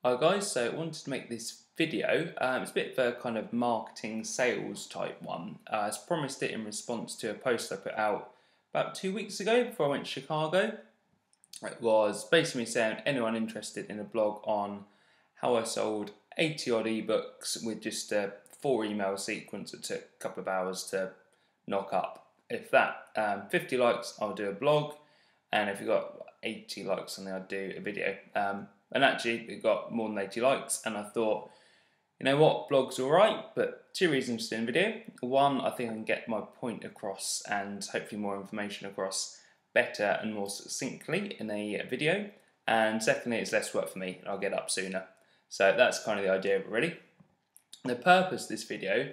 Hi guys, so I wanted to make this video. It's a bit of a kind of marketing sales type one. I promised it in response to a post I put out about 2 weeks ago before I went to Chicago. It was basically saying anyone interested in a blog on how I sold 80 odd ebooks with just a 4 email sequence that took a couple of hours to knock up. If that 50 likes, I'll do a blog, and if you got 80 likes on there, I'll do a video. And actually, it got more than 80 likes, and I thought, you know what, blog's alright, but 2 reasons to do a video. One, I think I can get my point across and hopefully more information across better and more succinctly in a video. And secondly, it's less work for me, and I'll get up sooner. So that's kind of the idea of it, really. The purpose of this video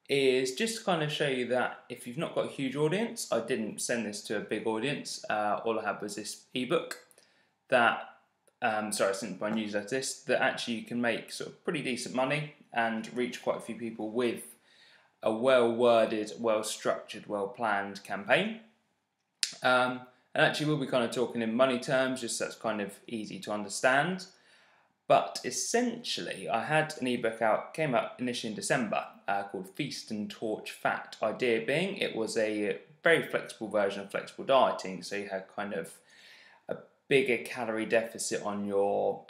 is just to kind of show you that if you've not got a huge audience, I didn't send this to a big audience, all I had was this ebook that I sent my newsletter list, that actually you can make sort of pretty decent money and reach quite a few people with a well-worded, well-structured, well-planned campaign. And actually we'll be kind of talking in money terms, just so that's kind of easy to understand. But essentially, I had an ebook out, came out initially in December, called Feast and Torch Fat. Idea being, it was a very flexible version of flexible dieting, so you had kind of bigger calorie deficit on your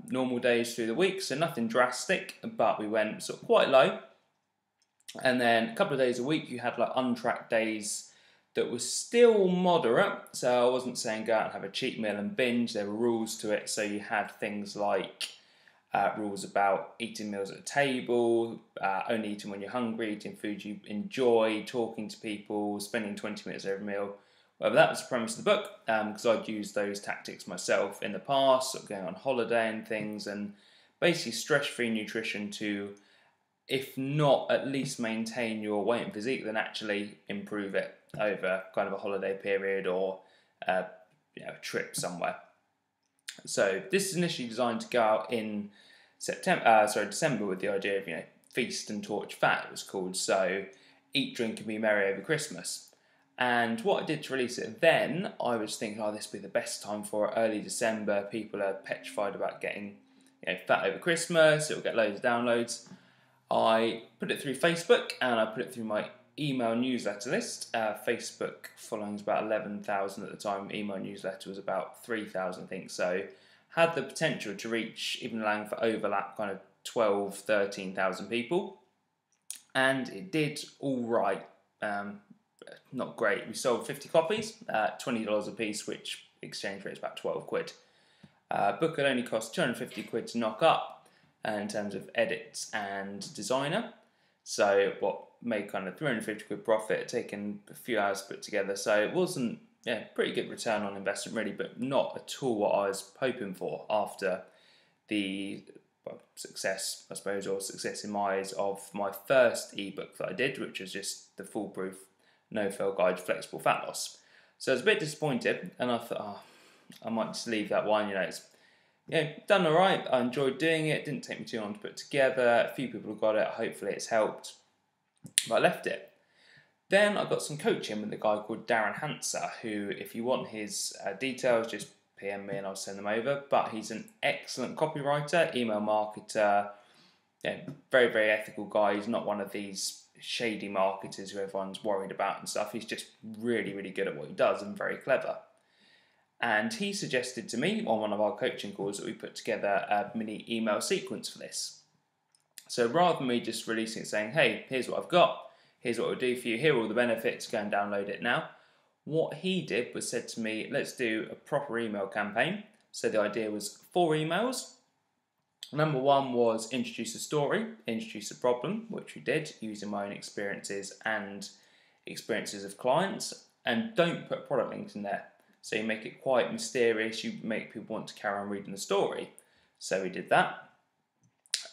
normal days through the week, so nothing drastic, but we went sort of quite low. And then a couple of days a week you had like untracked days that was still moderate, so I wasn't saying go out and have a cheat meal and binge. There were rules to it, so you had things like rules about eating meals at a table, only eating when you're hungry, eating food you enjoy, talking to people, spending 20 minutes every meal. Well, that was the premise of the book, because I'd used those tactics myself in the past, sort of going on holiday and things, and basically stress-free nutrition to, if not at least maintain your weight and physique, then actually improve it over kind of a holiday period or a trip somewhere. So this is initially designed to go out in December, with the idea of Feast and Torch Fat, it was called. So eat, drink, and be merry over Christmas. And what I did to release it then, I was thinking, this would be the best time for it, early December. People are petrified about getting fat over Christmas. It'll get loads of downloads. I put it through Facebook, and I put it through my email newsletter list. Facebook following was about 11,000 at the time. Email newsletter was about 3,000, I think. So had the potential to reach, even allowing for overlap, kind of 12, 13,000 people. And it did all right. Not great. We sold 50 copies, $20 a piece, which exchange rate is about 12 quid. Book had only cost 250 quid to knock up in terms of edits and designer. So what made kind of 350 quid profit, taken a few hours to put together. So it wasn't, pretty good return on investment really, but not at all what I was hoping for after the success, I suppose, or success in my eyes, of my first ebook that I did, which was just the foolproof no-fail guide to flexible fat loss. So I was a bit disappointed, and I thought, I might just leave that one. It's done all right. I enjoyed doing it. Didn't take me too long to put together. A few people have got it. Hopefully it's helped. But I left it. Then I got some coaching with a guy called Darren Hanser, who, if you want his details, just PM me and I'll send them over. But he's an excellent copywriter, email marketer, very, very ethical guy. He's not one of these shady marketers who everyone's worried about and stuff. He's just really, really good at what he does and very clever. And he suggested to me on one of our coaching calls that we put together a mini email sequence for this. So rather than me just releasing it saying, hey, here's what I've got, here's what we'll do for you, here are all the benefits, go and download it now, what he did was said to me, let's do a proper email campaign. So the idea was 4 emails. Number 1 was introduce a story, introduce a problem, which we did using my own experiences and experiences of clients, and don't put product links in there. So you make it quite mysterious, you make people want to carry on reading the story. So we did that.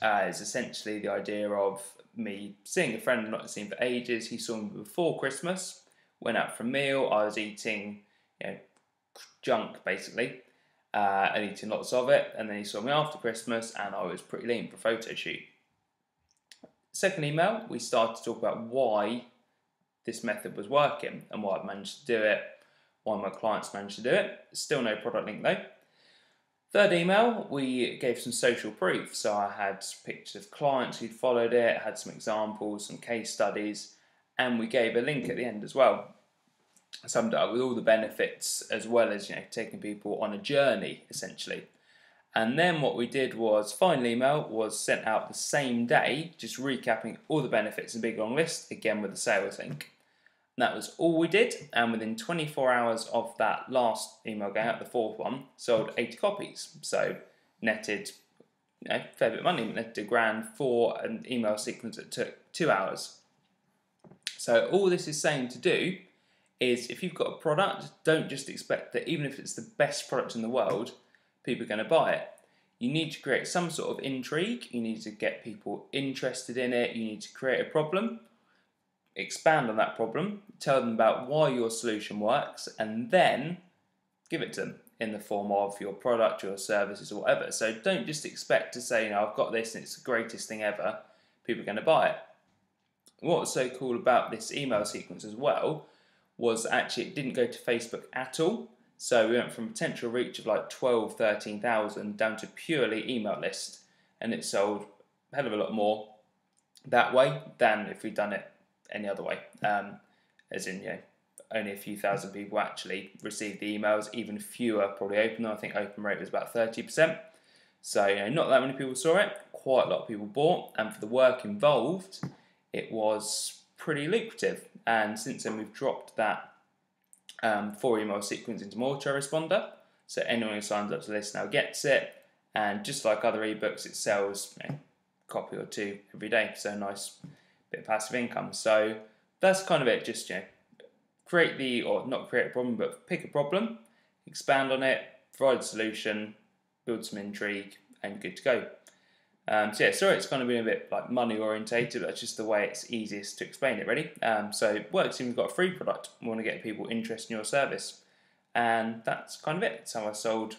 It's essentially the idea of me seeing a friend I've not seen for ages. He saw me before Christmas, went out for a meal, I was eating junk basically. And eating lots of it, and then he saw me after Christmas and I was pretty lean for a photo shoot. Second email, we started to talk about why this method was working and why I've managed to do it, why my clients managed to do it. Still no product link though. Third email, we gave some social proof. So I had pictures of clients who'd followed it, had some examples, some case studies, and we gave a link at the end as well. Summed it up with all the benefits, as well as taking people on a journey essentially. And then what we did was, final email was sent out the same day, just recapping all the benefits in a big long list, again with the sales link. And that was all we did, and within 24 hours of that last email going out, the fourth one, sold 80 copies. So netted a fair bit of money, netted £1,000 for an email sequence that took 2 hours. So all this is saying to do is, if you've got a product, don't just expect that even if it's the best product in the world, people are going to buy it. You need to create some sort of intrigue, you need to get people interested in it, you need to create a problem, expand on that problem, tell them about why your solution works, and then give it to them in the form of your product, your services, or whatever. So don't just expect to say, I've got this and it's the greatest thing ever, people are going to buy it. What was so cool about this email sequence as well was actually it didn't go to Facebook at all. So we went from potential reach of like 12, 13,000 down to purely email list, and it sold a hell of a lot more that way than if we'd done it any other way. As in, only a few thousand people actually received the emails, even fewer probably opened them. I think open rate was about 30%. So, not that many people saw it, quite a lot of people bought, and for the work involved, it was pretty lucrative. And since then, we've dropped that 4-email sequence into my autoresponder, so anyone who signs up to this now gets it, and just like other ebooks, it sells a copy or two every day, so a nice bit of passive income. So that's kind of it. Just not create a problem, but pick a problem, expand on it, provide a solution, build some intrigue, and good to go. Sorry it's kind of been a bit like money orientated, but that's just the way it's easiest to explain it really. So it works if you've got a free product, we want to get people interested in your service, and that's kind of it. So I sold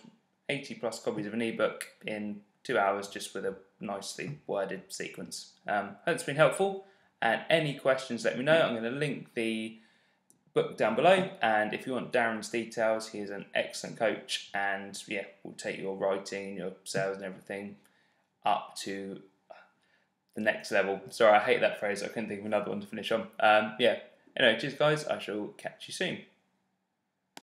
80 plus copies of an ebook in 2 hours just with a nicely worded sequence. Hope it's been helpful, and any questions let me know. I'm going to link the book down below, and if you want Darren's details, he is an excellent coach, and we'll take your writing and your sales and everything up to the next level. Sorry, I hate that phrase. I couldn't think of another one to finish on. Anyway, cheers guys. I shall catch you soon.